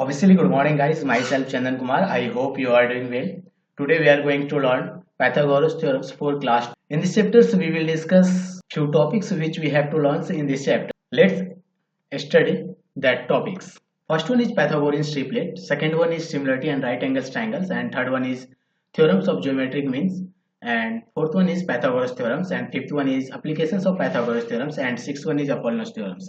Obviously, good morning, guys. Myself, Chandan Kumar. I hope you are doing well. Today, we are going to learn Pythagoras theorems for class. In this chapter, we will discuss few topics which we have to learn in this chapter. Let's study that topics. First one is Pythagorean triplet. Second one is similarity and right angles triangles. And third one is theorems of geometric means. And fourth one is Pythagoras theorems. And fifth one is applications of Pythagoras theorems. And sixth one is Apollon's theorems.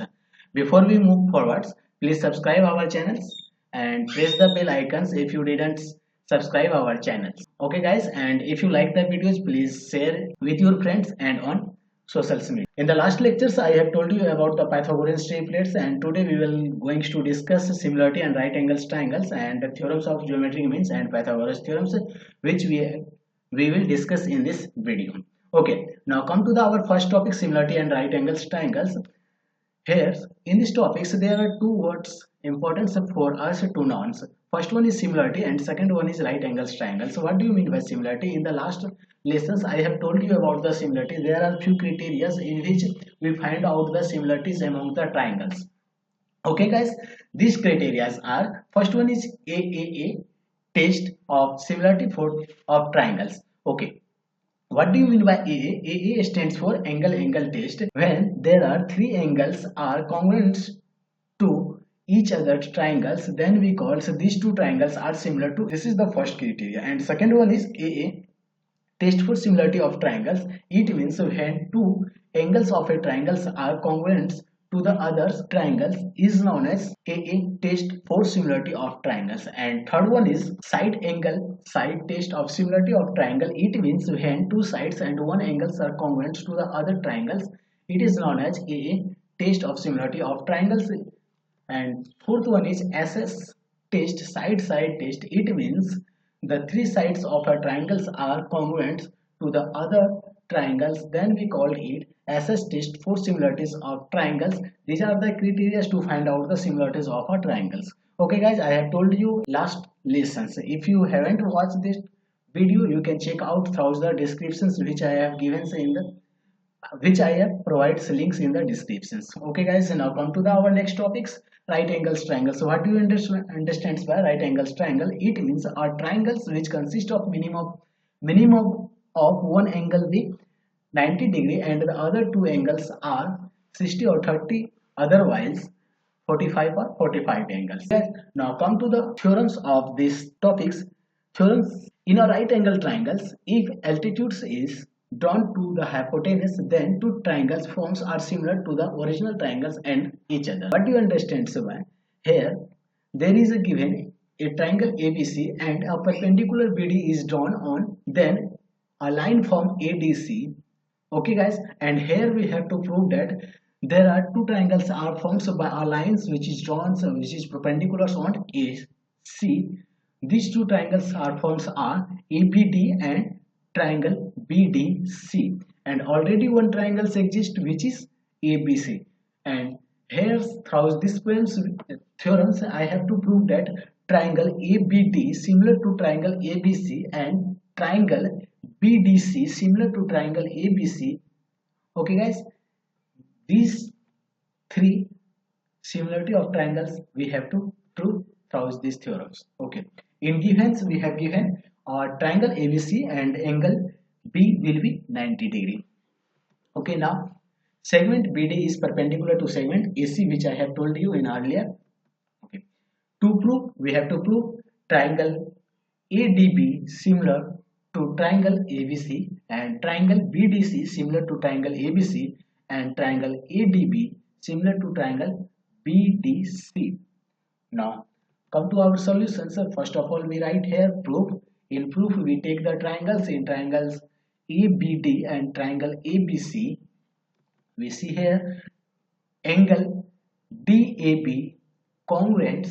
Before we move forwards, please subscribe our channels and press the bell icons if you didn't subscribe our channels. Okay guys, and if you like the videos, please share with your friends and on social media. In the last lectures, I have told you about the Pythagorean triplets, and today we will going to discuss similarity and right angles triangles and the theorems of geometric means and Pythagoras theorems, which we will discuss in this video. Okay, now come to our first topic, similarity and right angles triangles. Here, in these topics, there are two words important for us to know. First one is similarity and second one is right angles triangle. So what do you mean by similarity? In the last lessons, I have told you about the similarity. There are few criteria in which we find out the similarities among the triangles. Okay guys, these criteria are, first one is AAA, test of similarity for of triangles. Okay, what do you mean by AA? AA stands for angle-angle test. When there are three angles are congruent to each other triangles, then we call, so these two triangles are similar to. This is the first criteria. And second one is AA, test for similarity of triangles. It means when two angles of a triangles are congruent to the other triangles is known as AA test for similarity of triangles. And third one is side angle side test of similarity of triangle. It means when two sides and one angles are congruent to the other triangles, it is known as AA test of similarity of triangles. And fourth one is SS test, side test. It means the three sides of a triangles are congruent to the other triangles, then we call it SS test for similarities of triangles. These are the criteria to find out the similarities of our triangles. Okay guys, I have told you last lessons. If you haven't watched this video, you can check out through the descriptions which I have given in the which I have provides links in the descriptions. Okay guys, so now come to our next topics, right angles triangle. So what do you understand by right angles triangle? It means are triangles which consist of minimum of one angle be 90 degree and the other two angles are 60 or 30, otherwise 45 or 45 angles. Yes. Now come to the theorems of these topics. Theorems in a right angle triangles, if altitudes is drawn to the hypotenuse, then two triangles forms are similar to the original triangles and each other. What do you understand, Subhan? Here there is a given a triangle ABC and a perpendicular BD is drawn on, then a line form ADC. Okay guys, and here we have to prove that there are two triangles are formed by a lines which is drawn, so which is perpendicular on AC. These two triangles are forms are ABD and triangle BDC, and already one triangle exists which is ABC. And here through this theorems I have to prove that triangle ABD similar to triangle ABC and triangle BDC similar to triangle ABC. Okay guys, these three similarity of triangles we have to prove through these theorems. Okay, in givens we have given triangle ABC and angle B will be 90 degree. Okay, now segment BD is perpendicular to segment AC, which I have told you in earlier. Okay, to prove we have to prove triangle ADB similar to triangle ABC and triangle BDC similar to triangle ABC and triangle ADB similar to triangle BDC. Now come to our solutions. First of all, we write here proof. In proof, we take the triangles in triangles ABD and triangle ABC. We see here angle DAB congruent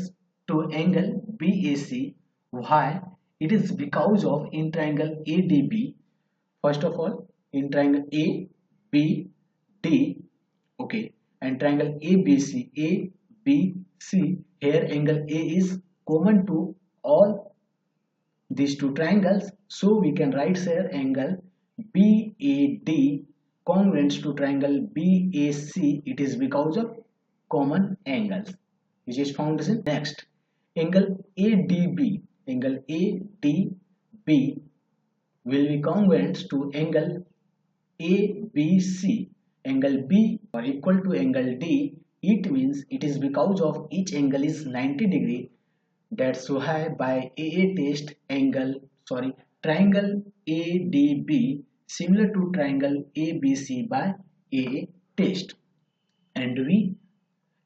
to angle BAC. Why? It is because of in triangle ADB. First of all, in triangle ABD, okay, and triangle ABC, here angle A is common to all these two triangles, so we can write here angle BAD congruent to triangle BAC. It is because of common angles which is found in next Angle ADB will be congruent to angle ABC. Angle B or equal to angle D. It means it is because of each angle is 90 degree. That's why by AA test triangle ADB similar to triangle ABC by AA test, and we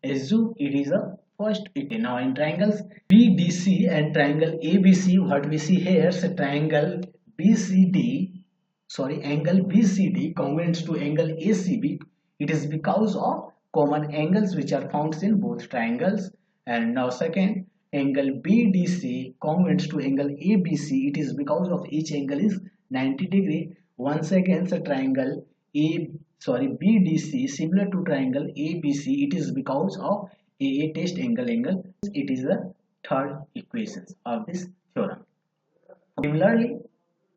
assume it is a first equation. Now in triangles BDC and triangle ABC, what we see here is a triangle angle BCD congruent to angle ACB. It is because of common angles which are found in both triangles. And now second, angle BDC congruent to angle ABC. It is because of each angle is 90 degree. Once again, the triangle BDC similar to triangle ABC. It is because of AA test angle. It is the third equation of this theorem. Similarly,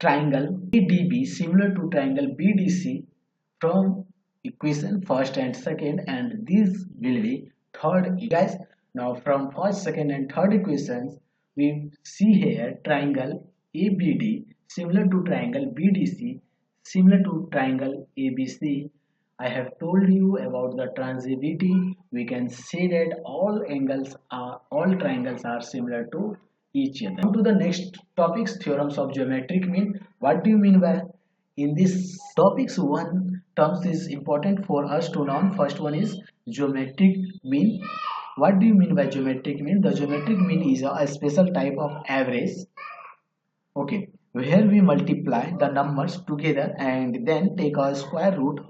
triangle ADB similar to triangle BDC from equation first and second, and this will be third. Guys, now from first, second and third equations we see here triangle ABD similar to triangle BDC similar to triangle ABC. I have told you about the transitivity. We can say that all triangles are similar to each other. Now to the next topics, theorems of geometric mean. What do you mean by? In this topics, one terms is important for us to learn. First one is geometric mean. What do you mean by geometric mean? The geometric mean is a special type of average. Okay, where we multiply the numbers together and then take a square root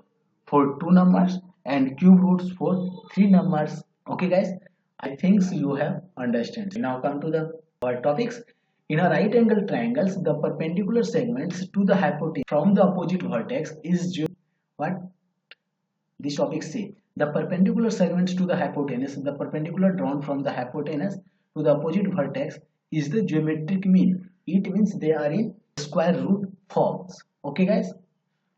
for two numbers and cube roots for three numbers. Okay guys, I think you have understand. Now come to the topics. In a right angle triangles, the perpendicular segments to the hypotenuse from the opposite vertex is what this topic say. The perpendicular segments to the hypotenuse, the perpendicular drawn from the hypotenuse to the opposite vertex is the geometric mean. It means they are in square root forms. Okay guys,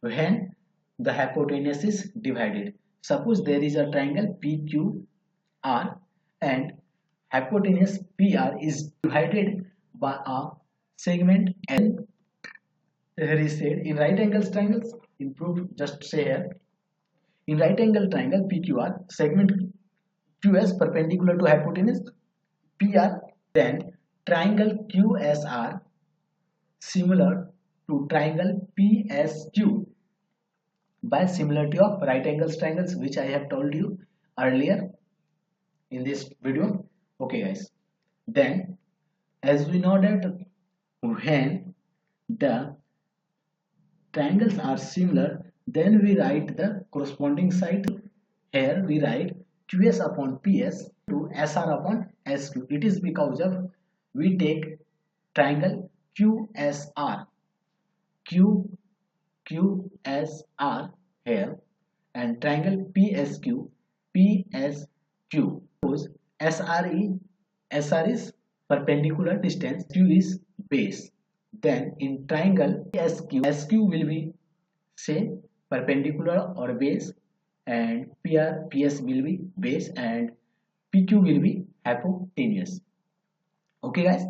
when the hypotenuse is divided. Suppose there is a triangle PQR and hypotenuse PR is divided by a segment L. Here is said in right angle triangles, improve just say here. In right angle triangle PQR, segment QS perpendicular to hypotenuse PR, then triangle QSR similar to triangle PSQ by similarity of right angle triangles, which I have told you earlier in this video. Okay guys, then as we know that when the triangles are similar, then we write the corresponding side. Here we write QS upon PS to SR upon SQ. It is because of we take triangle QSR here and triangle PSQ. Suppose SR is perpendicular distance, Q is base. Then in triangle SQ will be say perpendicular or base, and PS will be base, and PQ will be hypotenuse. Okay guys,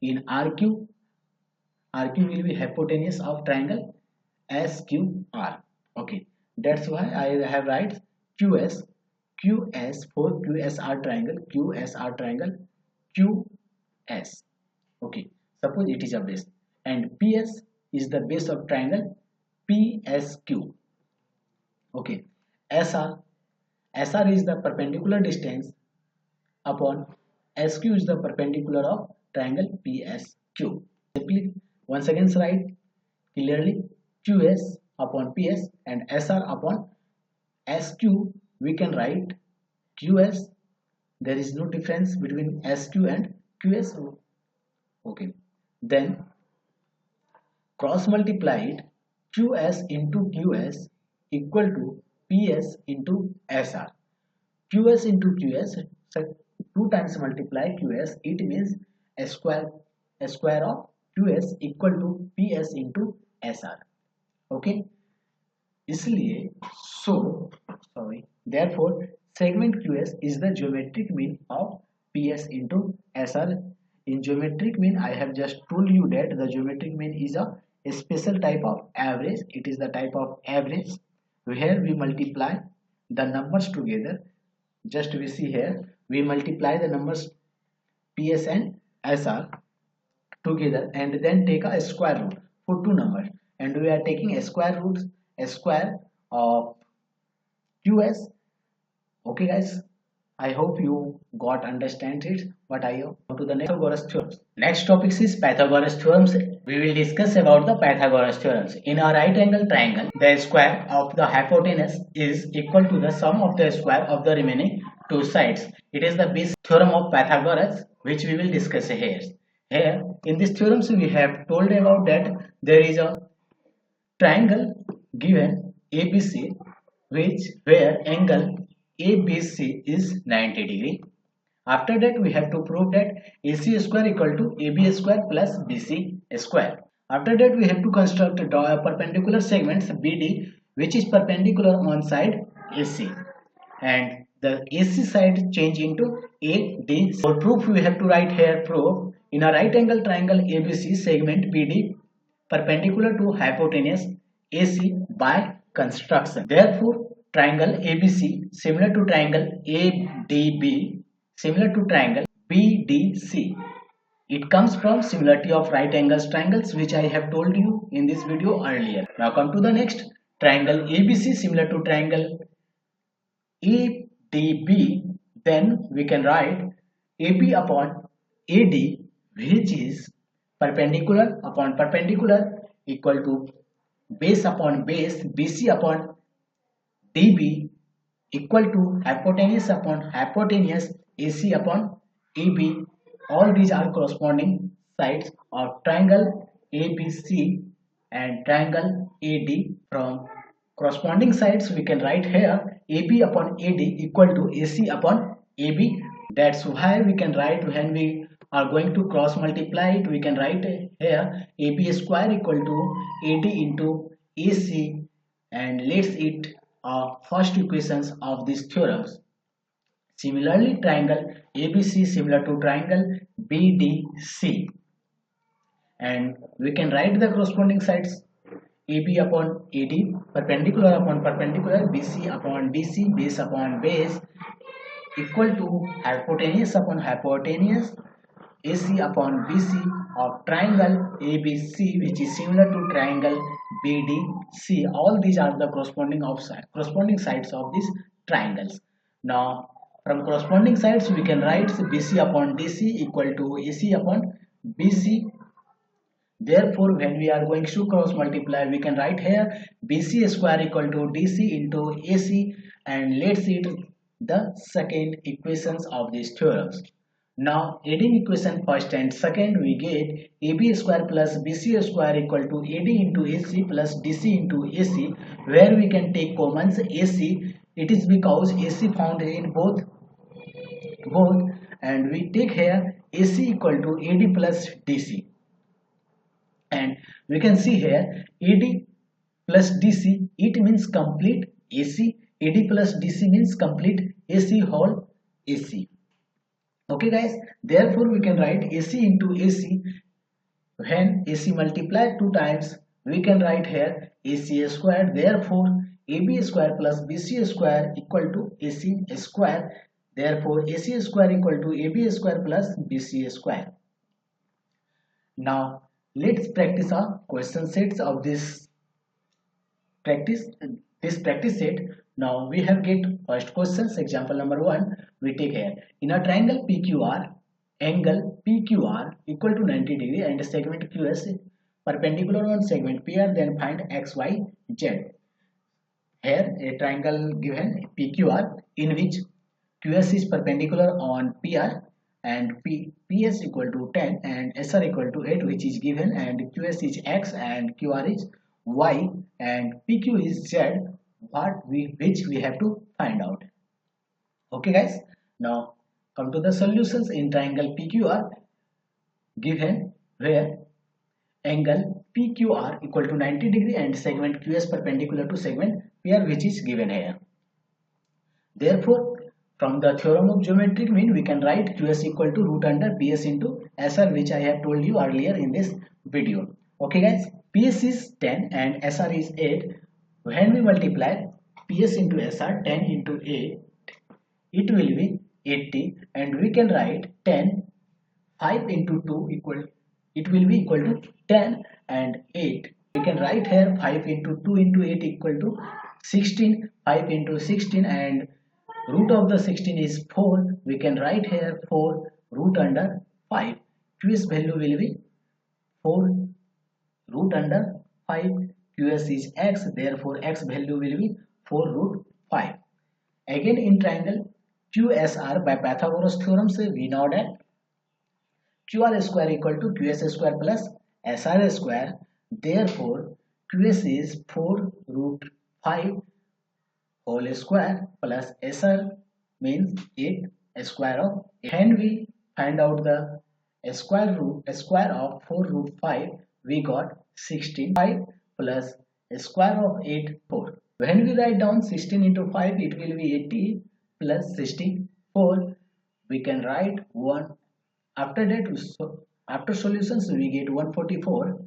in RQ will be hypotenuse of triangle SQR. Okay, that's why I have write QS for QSR triangle QS. Okay, suppose it is a base, and PS is the base of triangle PSQ. Okay, SR is the perpendicular distance upon SQ is the perpendicular of triangle PSQ. Simply once again write clearly QS upon PS and SR upon SQ. We can write QS. There is no difference between SQ and QS. Okay, then cross multiplied QS into QS equal to PS into SR. QS into QS, so 2 times multiply QS, it means a square of QS equal to PS into SR. Okay, therefore segment QS is the geometric mean of PS into SR. In geometric mean, I have just told you that the geometric mean is a special type of average. It is the type of average where we multiply the numbers together. Just we see here, we multiply the numbers PS and SR together and then take a square root for two numbers, and we are taking a square root, a square of QS. Okay guys, I hope you got understand it. What I go to the next Pythagoras theorems. Next topic is Pythagoras theorems. We will discuss about the Pythagoras theorems. In a right angle triangle, the square of the hypotenuse is equal to the sum of the square of the remaining two sides. It is the basic theorem of Pythagoras which we will discuss here. Here in this theorems we have told about that there is a triangle given ABC which where angle ABC is 90 degree. After that we have to prove that AC square equal to AB square plus BC square. After that we have to construct perpendicular segments BD which is perpendicular on side AC, and the AC side change into AD. For proof we have to write here proof in a right angle triangle ABC segment BD perpendicular to hypotenuse AC by construction. Therefore triangle ABC similar to triangle ADB similar to triangle BDC. It comes from similarity of right angles triangles which I have told you in this video earlier. Now come to the next, triangle ABC similar to triangle ADB. Then we can write AB upon AD which is perpendicular upon perpendicular equal to base upon base BC upon DB equal to hypotenuse upon hypotenuse AC upon AB. All these are corresponding sides of triangle ABC and triangle AD. From corresponding sides we can write here AB upon AD equal to AC upon AB. That's why we can write when we are going to cross multiply it, we can write here AB square equal to AD into AC, and let's it first equations of these theorems. Similarly, triangle ABC similar to triangle BDC, and we can write the corresponding sides AB upon AD, perpendicular upon perpendicular, BC upon DC, base upon base equal to hypotenuse upon hypotenuse, AC upon BC of triangle ABC which is similar to triangle BDC. All these are the corresponding sides of these triangles. Now from corresponding sides we can write BC upon DC equal to AC upon BC. Therefore when we are going to cross multiply we can write here BC square equal to DC into AC, and let's see the second equations of these theorems. Now adding equation first and second we get AB square plus BC square equal to AD into AC plus DC into AC, where we can take commons AC. It is because AC found in both, and we take here AC equal to AD plus DC, and we can see here AD plus DC, it means complete AC. AD plus DC means complete AC whole AC. Okay guys, therefore we can write AC into AC. When AC multiplied two times we can write here AC square. Therefore AB square plus BC square equal to AC square. Therefore AC square equal to AB square plus BC square. Now let's practice our question sets of this practice set. Now we have get first questions. Example number 1 we take here. In a triangle PQR, angle PQR equal to 90 degree and segment QS perpendicular on segment PR, then find XY Z. Here a triangle given PQR in which QS is perpendicular on PR and PS equal to 10 and SR equal to 8 which is given, and QS is X and QR is Y and PQ is Z, which we have to find out. Okay guys, now come to the solutions. In triangle PQR given where angle PQR equal to 90 degree and segment QS perpendicular to segment PR which is given here. Therefore From the theorem of geometric mean, we can write QS equal to root under PS into SR, which I have told you earlier in this video. Okay guys, PS is 10 and SR is 8. When we multiply PS into SR, 10 into 8, it will be 80, and we can write 10, 5 into 2 equal, it will be equal to 10 and 8. We can write here 5 into 2 into 8 equal to 16, 5 into 16, and root of the 16 is 4. We can write here 4 root under 5. QS value will be 4 root under 5. QS is x, therefore x value will be 4 root 5. Again in triangle QSR by Pythagoras theorem, we know that QR square equal to QS square plus SR square. Therefore QS is 4 root 5 whole square plus SR means 8 square of 8. When we find out the square of 4 root 5, we got 16. 5 plus square of 8, 4. When we write down 16 into 5, it will be 80 plus 64. We can write 1. After that, after solutions, we get 144,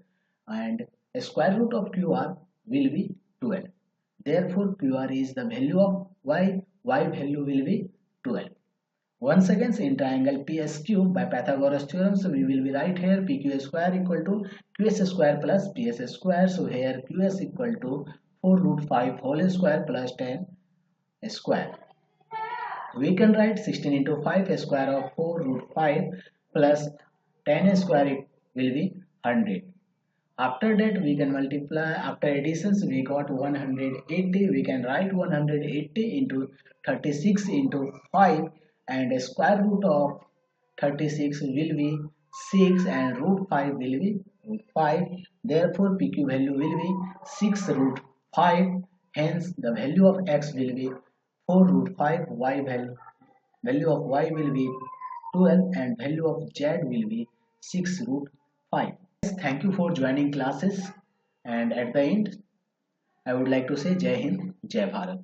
and a square root of QR will be 12. Therefore, QR is the value of y value will be 12. Once again, in triangle PSQ by Pythagoras theorem, so we will be right here PQ square equal to QS square plus PS square. So here QS equal to 4 root 5 whole square plus 10 square. We can write 16 into 5 square of 4 root 5 plus 10 square will be 100. After that we can multiply, after additions we got 180. We can write 180 into 36 into 5, and a square root of 36 will be 6 and root 5 will be root 5. Therefore PQ value will be 6 root 5. Hence the value of x will be 4 root 5, value of y will be 12, and value of z will be 6 root 5. Thank you for joining classes, and at the end I would like to say Jai Hind, Jai Bharat.